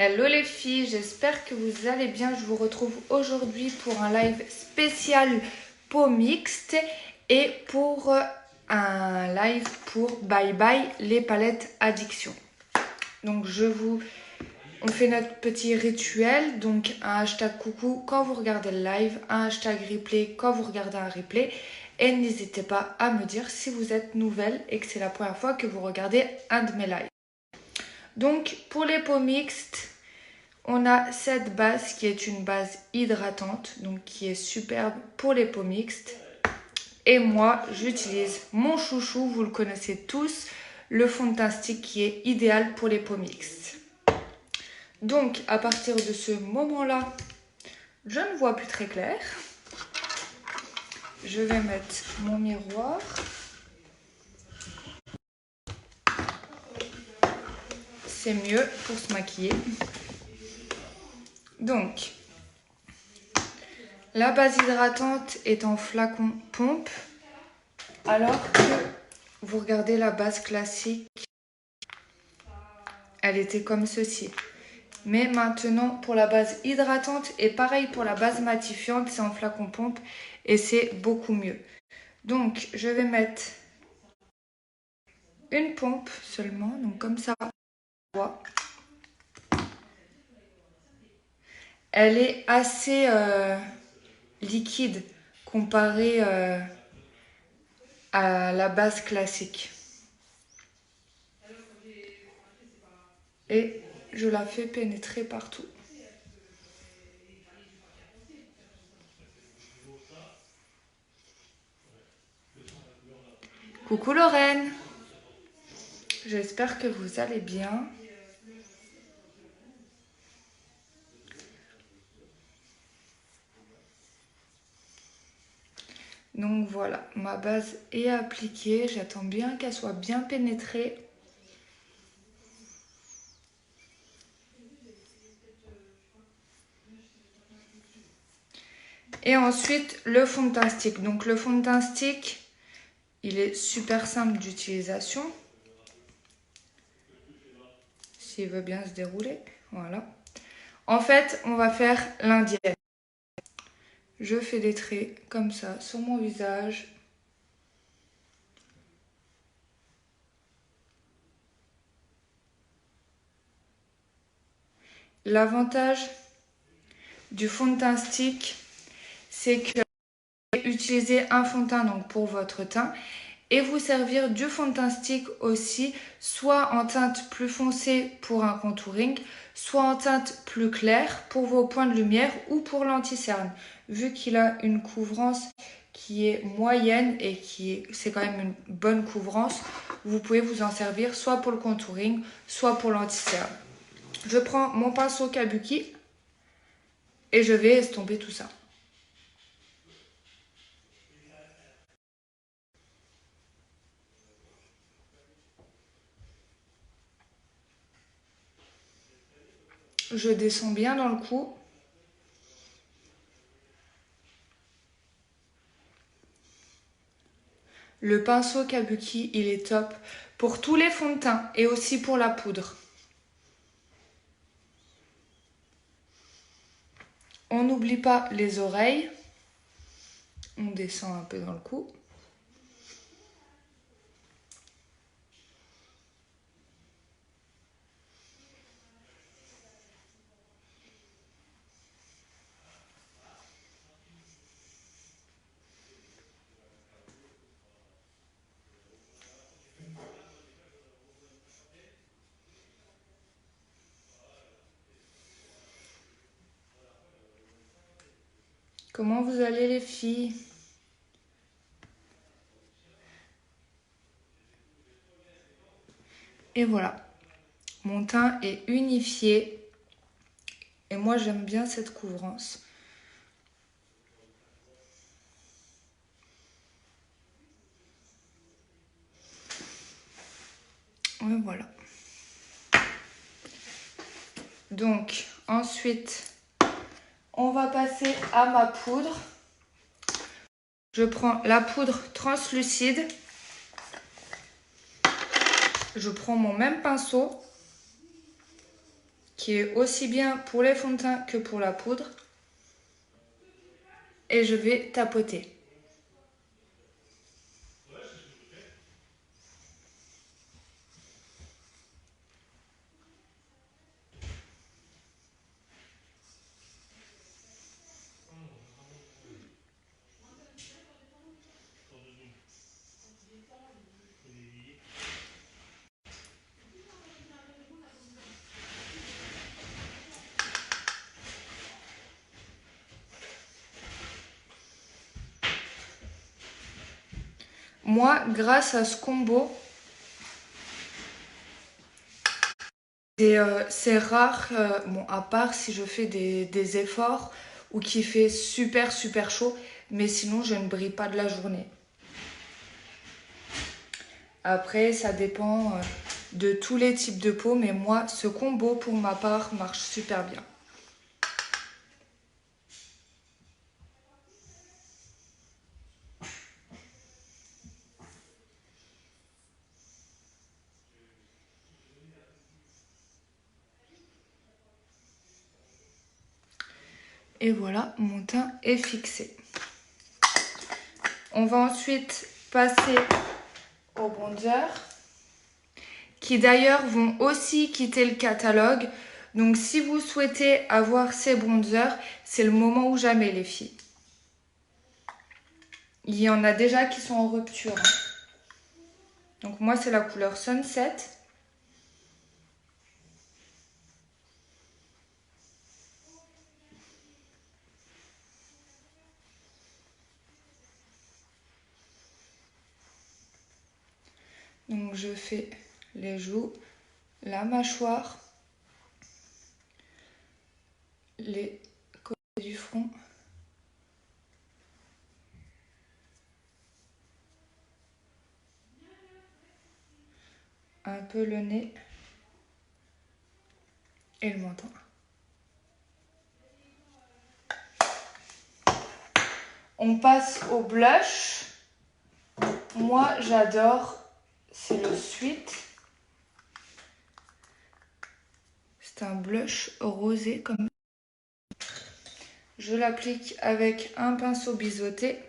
Hello les filles, j'espère que vous allez bien. Je vous retrouve aujourd'hui pour un live spécial peau mixte et pour un live pour Bye Bye les palettes addiction. Donc on fait notre petit rituel, donc un hashtag coucou quand vous regardez le live, un hashtag replay quand vous regardez un replay. Et n'hésitez pas à me dire si vous êtes nouvelle et que c'est la première fois que vous regardez un de mes lives. Donc pour les peaux mixtes, on a cette base qui est une base hydratante, donc qui est superbe pour les peaux mixtes. Et moi, j'utilise mon chouchou, vous le connaissez tous, le fond de teint stick qui est idéal pour les peaux mixtes. Donc, à partir de ce moment-là, je ne vois plus très clair. Je vais mettre mon miroir. C'est mieux pour se maquiller. Donc, la base hydratante est en flacon pompe, alors que vous regardez la base classique, elle était comme ceci. Mais maintenant, pour la base hydratante et pareil pour la base matifiante, c'est en flacon pompe et c'est beaucoup mieux. Donc, je vais mettre une pompe seulement, donc comme ça, on voit. Elle est assez liquide comparée à la base classique. Et je la fais pénétrer partout. Coucou Lorraine, j'espère que vous allez bien. Donc voilà, ma base est appliquée. J'attends bien qu'elle soit bien pénétrée. Et ensuite, le fond de teint stick. Donc le fond de teint stick, il est super simple d'utilisation. S'il veut bien se dérouler, voilà. En fait, on va faire l'indienne. Je fais des traits comme ça sur mon visage. L'avantage du fond de teint stick, c'est que vous pouvez utiliser un fond de teint donc pour votre teint et vous servir du fond de teint stick aussi, soit en teinte plus foncée pour un contouring, soit en teinte plus claire pour vos points de lumière ou pour l'anti-cerne. Vu qu'il a une couvrance qui est moyenne et c'est quand même une bonne couvrance, vous pouvez vous en servir soit pour le contouring, soit pour l'anti-cerne. Je prends mon pinceau Kabuki et je vais estomper tout ça. Je descends bien dans le cou. Le pinceau Kabuki, il est top pour tous les fonds de teint et aussi pour la poudre. On n'oublie pas les oreilles. On descend un peu dans le cou. Comment vous allez les filles? Et voilà, mon teint est unifié et moi j'aime bien cette couvrance. Et voilà. Donc ensuite, on va passer à ma poudre. Je prends la poudre translucide. Je prends mon même pinceau qui est aussi bien pour les fonds de teint que pour la poudre. Et je vais tapoter. Moi, grâce à ce combo, c'est rare, bon, à part si je fais des efforts ou qu'il fait super super chaud, mais sinon je ne brille pas de la journée. Après, ça dépend de tous les types de peau, mais moi, ce combo pour ma part marche super bien. Et voilà, mon teint est fixé. On va ensuite passer au bronzer, qui d'ailleurs vont aussi quitter le catalogue. Donc si vous souhaitez avoir ces bronzers, c'est le moment ou jamais les filles. Il y en a déjà qui sont en rupture. Donc moi c'est la couleur Sunset. Donc je fais les joues, la mâchoire, les côtés du front. Un peu le nez et le menton. On passe au blush. Moi j'adore, c'est le Sweet. C'est un blush rosé comme ça. Je l'applique avec un pinceau biseauté.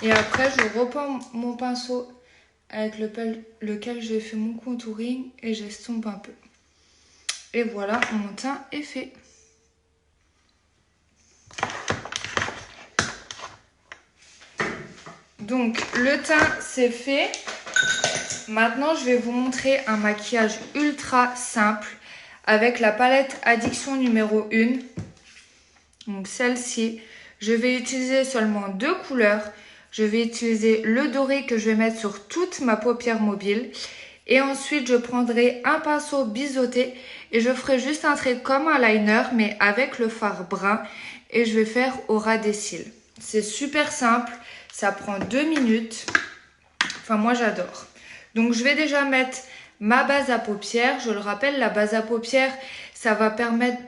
Et après, je reprends mon pinceau avec lequel j'ai fait mon contouring et j'estompe un peu. Et voilà, mon teint est fait. Donc, le teint, c'est fait. Maintenant, je vais vous montrer un maquillage ultra simple avec la palette Addiction numéro 1. Donc, celle-ci, je vais utiliser seulement 2 couleurs. Je vais utiliser le doré que je vais mettre sur toute ma paupière mobile. Et ensuite, je prendrai un pinceau biseauté et je ferai juste un trait comme un liner, mais avec le fard brun. Et je vais faire au ras des cils. C'est super simple, ça prend 2 minutes. Enfin, moi, j'adore. Donc, je vais déjà mettre ma base à paupières. Je le rappelle, la base à paupières, ça va permettre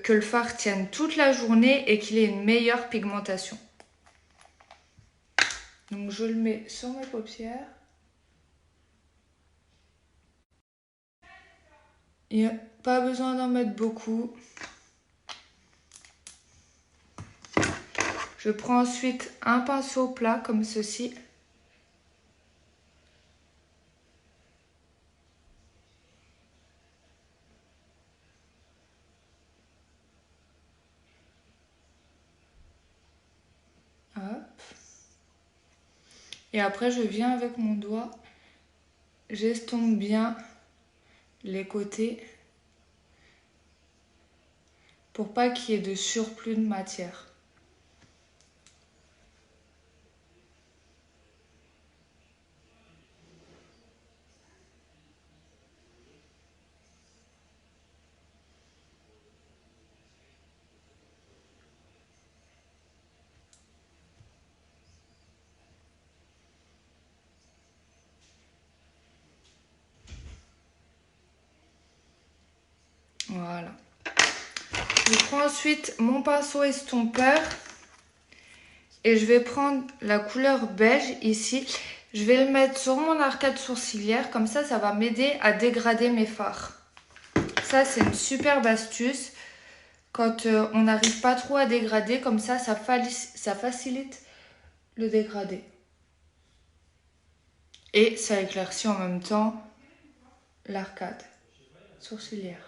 que le fard tienne toute la journée et qu'il ait une meilleure pigmentation. Donc, je le mets sur mes paupières. Il n'y a pas besoin d'en mettre beaucoup. Je prends ensuite un pinceau plat comme ceci. Hop. Et après, je viens avec mon doigt. J'estompe bien les côtés pour pas qu'il y ait de surplus de matière. Voilà. Je prends ensuite mon pinceau estompeur et je vais prendre la couleur beige ici. Je vais le mettre sur mon arcade sourcilière, comme ça va m'aider à dégrader mes fards. Ça, c'est une superbe astuce quand on n'arrive pas trop à dégrader, comme ça facilite le dégradé. Et ça éclaircit en même temps l'arcade sourcilière.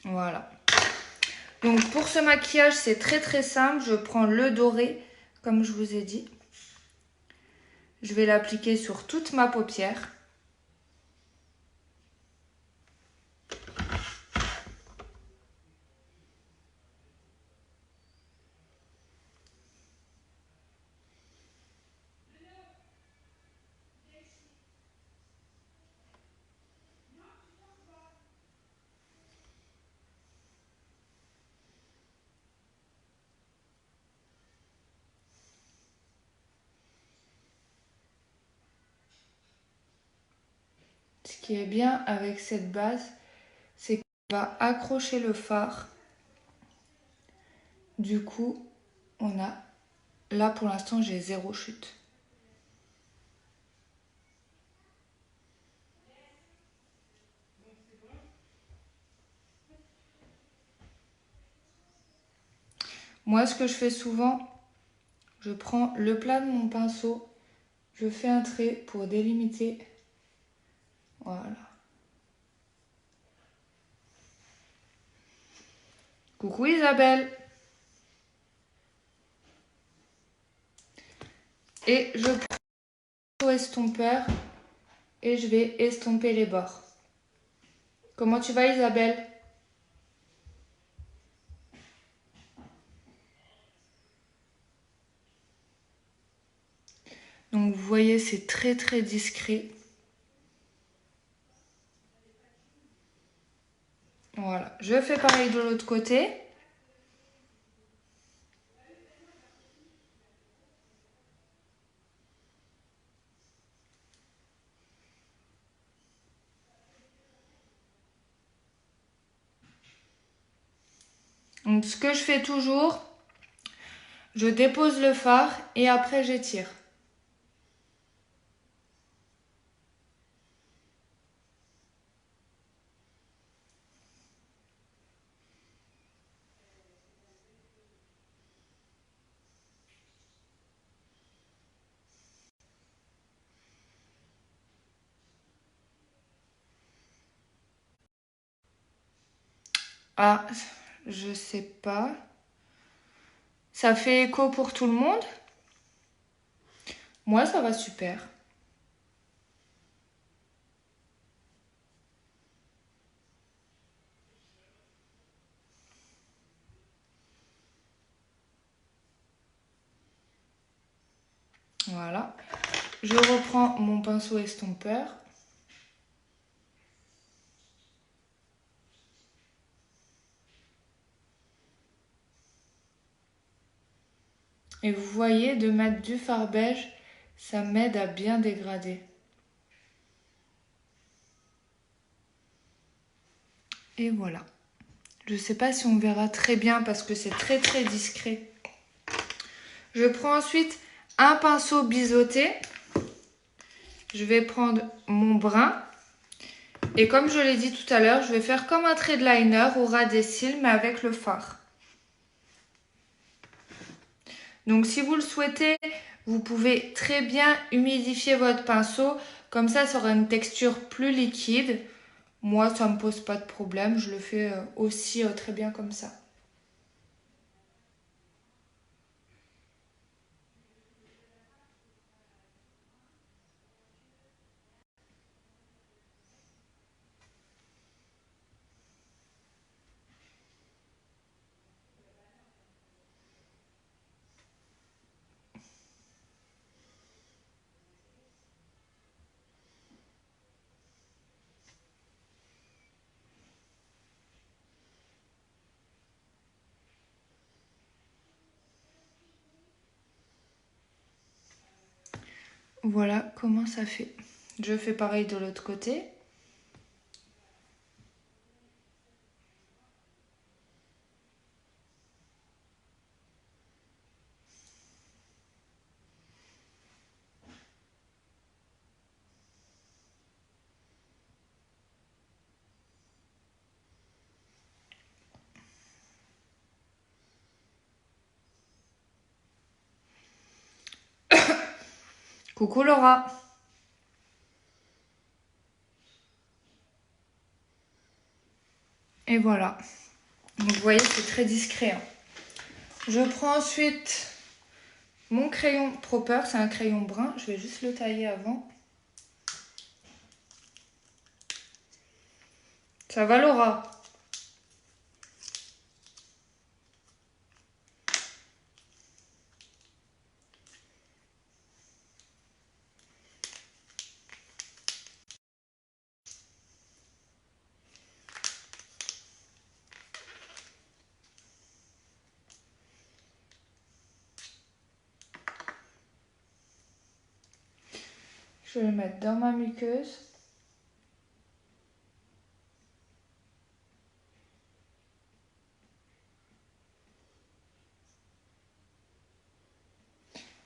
Voilà. Donc pour ce maquillage, c'est très simple. Je prends le doré, comme je vous ai dit. Je vais l'appliquer sur toute ma paupière. Ce qui est bien avec cette base, c'est qu'on va accrocher le fard. Du coup, on a... Là, pour l'instant, j'ai 0 chute. Moi, ce que je fais souvent, je prends le plat de mon pinceau, je fais un trait pour délimiter. Voilà. Coucou Isabelle. Et je prends mon estompeur et je vais estomper les bords. Comment tu vas Isabelle? Donc vous voyez, c'est très discret. Voilà, je fais pareil de l'autre côté. Donc ce que je fais toujours, je dépose le fard et après j'étire. Ah, je sais pas. Ça fait écho pour tout le monde? Moi, ça va super. Voilà. Je reprends mon pinceau estompeur. Et vous voyez, de mettre du fard beige, ça m'aide à bien dégrader. Et voilà. Je ne sais pas si on verra très bien parce que c'est très discret. Je prends ensuite un pinceau biseauté. Je vais prendre mon brun. Et comme je l'ai dit tout à l'heure, je vais faire comme un trait de liner au ras des cils, mais avec le fard. Donc si vous le souhaitez, vous pouvez très bien humidifier votre pinceau. Comme ça aura une texture plus liquide. Moi, ça ne me pose pas de problème. Je le fais aussi très bien comme ça. Voilà comment ça fait. Je fais pareil de l'autre côté. Coucou Laura. Et voilà. Donc vous voyez, c'est très discret. Hein. Je prends ensuite mon crayon Proper, c'est un crayon brun. Je vais juste le tailler avant. Ça va Laura? Je vais le mettre dans ma muqueuse.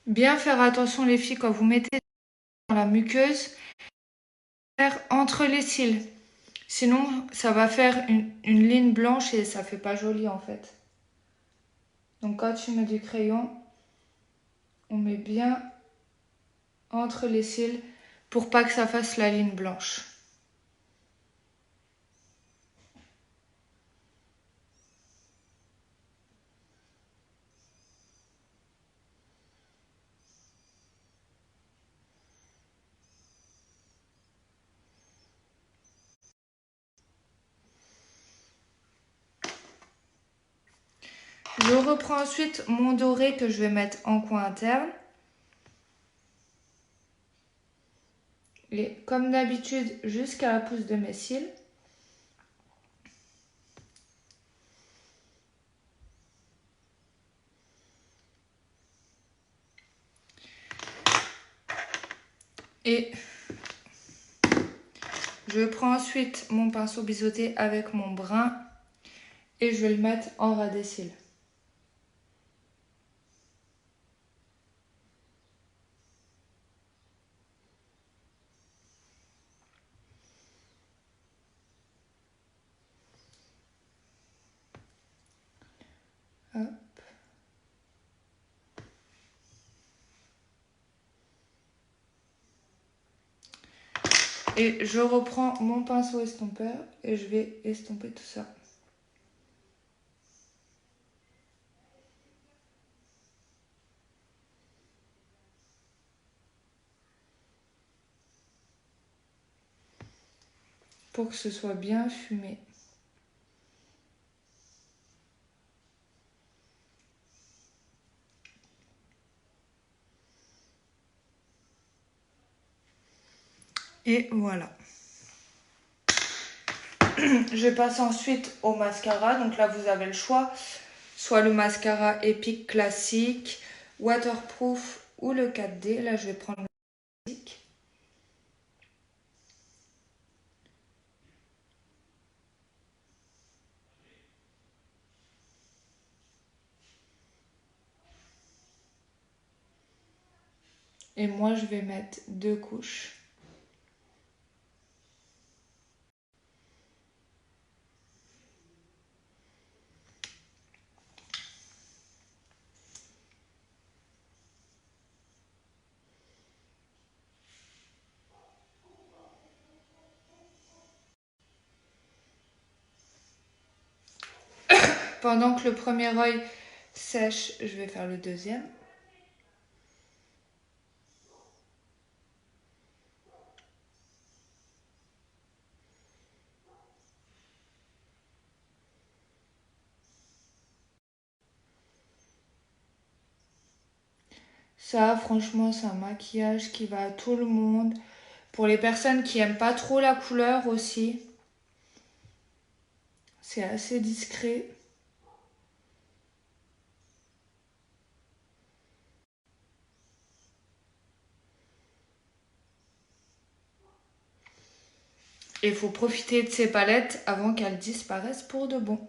Bien faire attention les filles quand vous mettez dans la muqueuse, faire entre les cils. Sinon, ça va faire une ligne blanche et ça fait pas joli en fait. Donc quand tu mets du crayon, on met bien entre les cils pour pas que ça fasse la ligne blanche. Je reprends ensuite mon doré que je vais mettre en coin interne. Et comme d'habitude, jusqu'à la pousse de mes cils. Et je prends ensuite mon pinceau biseauté avec mon brin et je vais le mettre en ras des cils. Hop. Et je reprends mon pinceau estompeur et je vais estomper tout ça. Pour que ce soit bien fumé. Et voilà. Je passe ensuite au mascara. Donc là, vous avez le choix. Soit le mascara Epic classique, waterproof ou le 4D. Là, je vais prendre le classique. Et moi, je vais mettre 2 couches. Pendant que le premier œil sèche, je vais faire le deuxième. Ça, franchement, c'est un maquillage qui va à tout le monde. Pour les personnes qui aiment pas trop la couleur aussi. C'est assez discret. Et il faut profiter de ces palettes avant qu'elles disparaissent pour de bon.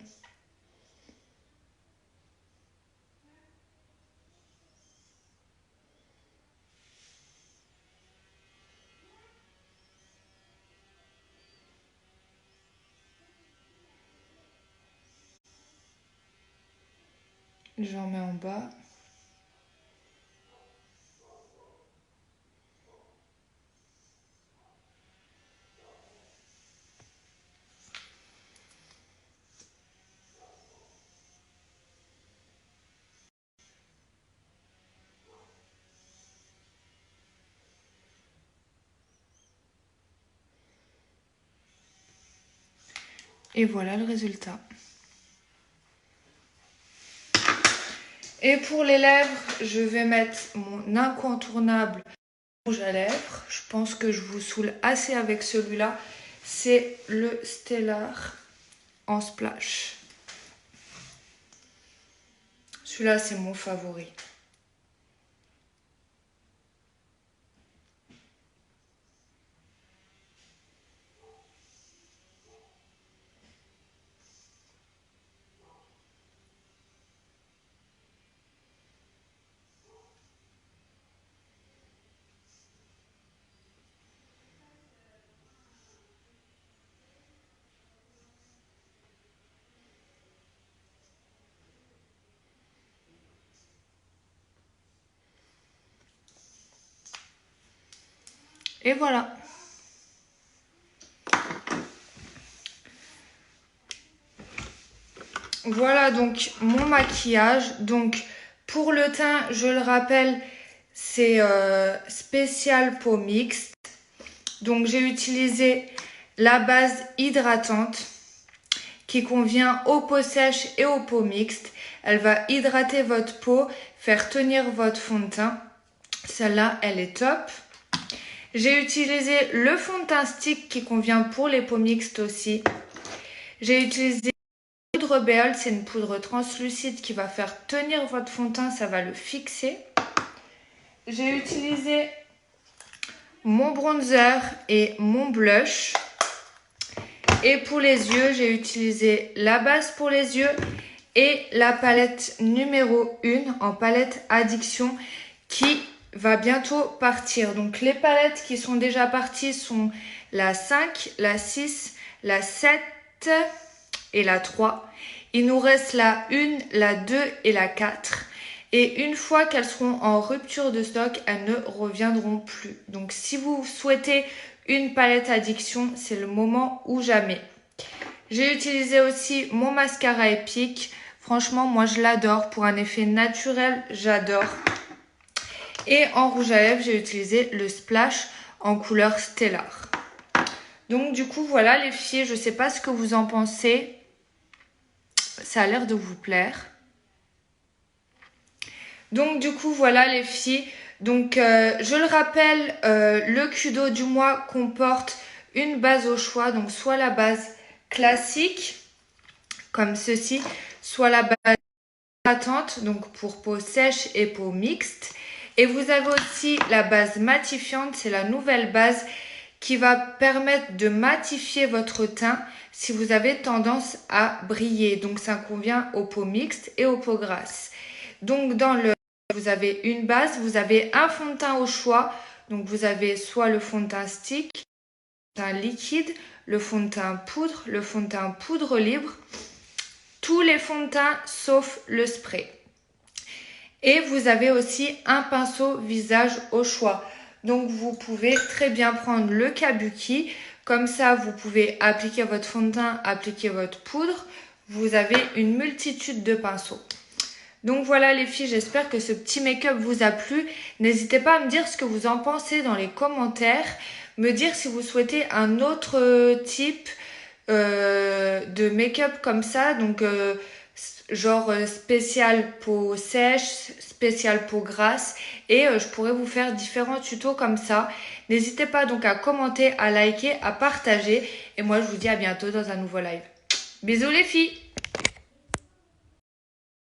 J'en mets en bas. Et voilà le résultat. Et pour les lèvres, je vais mettre mon incontournable rouge à lèvres. Je pense que je vous saoule assez avec celui-là. C'est le Stellar en splash. Celui-là, c'est mon favori. Et voilà. Voilà donc mon maquillage. Donc pour le teint, je le rappelle, c'est spécial peau mixte. Donc j'ai utilisé la base hydratante qui convient aux peaux sèches et aux peaux mixtes. Elle va hydrater votre peau, faire tenir votre fond de teint. Celle-là, elle est top. J'ai utilisé le fond de teint stick qui convient pour les peaux mixtes aussi. J'ai utilisé la poudre Béole, c'est une poudre translucide qui va faire tenir votre fond de teint, ça va le fixer. J'ai utilisé mon bronzer et mon blush. Et pour les yeux, j'ai utilisé la base pour les yeux et la palette numéro 1 en palette addiction qui va bientôt partir. Donc les palettes qui sont déjà parties sont la 5, la 6, la 7 et la 3. Il nous reste la 1, la 2 et la 4. Et une fois qu'elles seront en rupture de stock, elles ne reviendront plus. Donc si vous souhaitez une palette addiction, c'est le moment ou jamais. J'ai utilisé aussi mon mascara Epic. Franchement, moi je l'adore. Pour un effet naturel, j'adore. Et en rouge à lèvres, j'ai utilisé le Splash en couleur Stellar. Donc du coup, voilà les filles, je ne sais pas ce que vous en pensez. Ça a l'air de vous plaire. Donc du coup, voilà les filles. Donc je le rappelle, le Kudo du mois comporte une base au choix. Donc soit la base classique, comme ceci, soit la base hydratante, donc pour peau sèche et peau mixte. Et vous avez aussi la base matifiante, c'est la nouvelle base qui va permettre de matifier votre teint si vous avez tendance à briller. Donc ça convient aux peaux mixtes et aux peaux grasses. Donc dans le, vous avez une base, vous avez un fond de teint au choix. Donc vous avez soit le fond de teint stick, le fond de teint liquide, le fond de teint poudre, le fond de teint poudre libre. Tous les fonds de teint sauf le spray. Et vous avez aussi un pinceau visage au choix. Donc vous pouvez très bien prendre le Kabuki. Comme ça, vous pouvez appliquer votre fond de teint, appliquer votre poudre. Vous avez une multitude de pinceaux. Donc voilà les filles, j'espère que ce petit make-up vous a plu. N'hésitez pas à me dire ce que vous en pensez dans les commentaires. Me dire si vous souhaitez un autre type de make-up comme ça. Donc genre spécial peau sèche, spécial peau grasse. Et je pourrais vous faire différents tutos comme ça. N'hésitez pas donc à commenter, à liker, à partager. Et moi je vous dis à bientôt dans un nouveau live. Bisous les filles!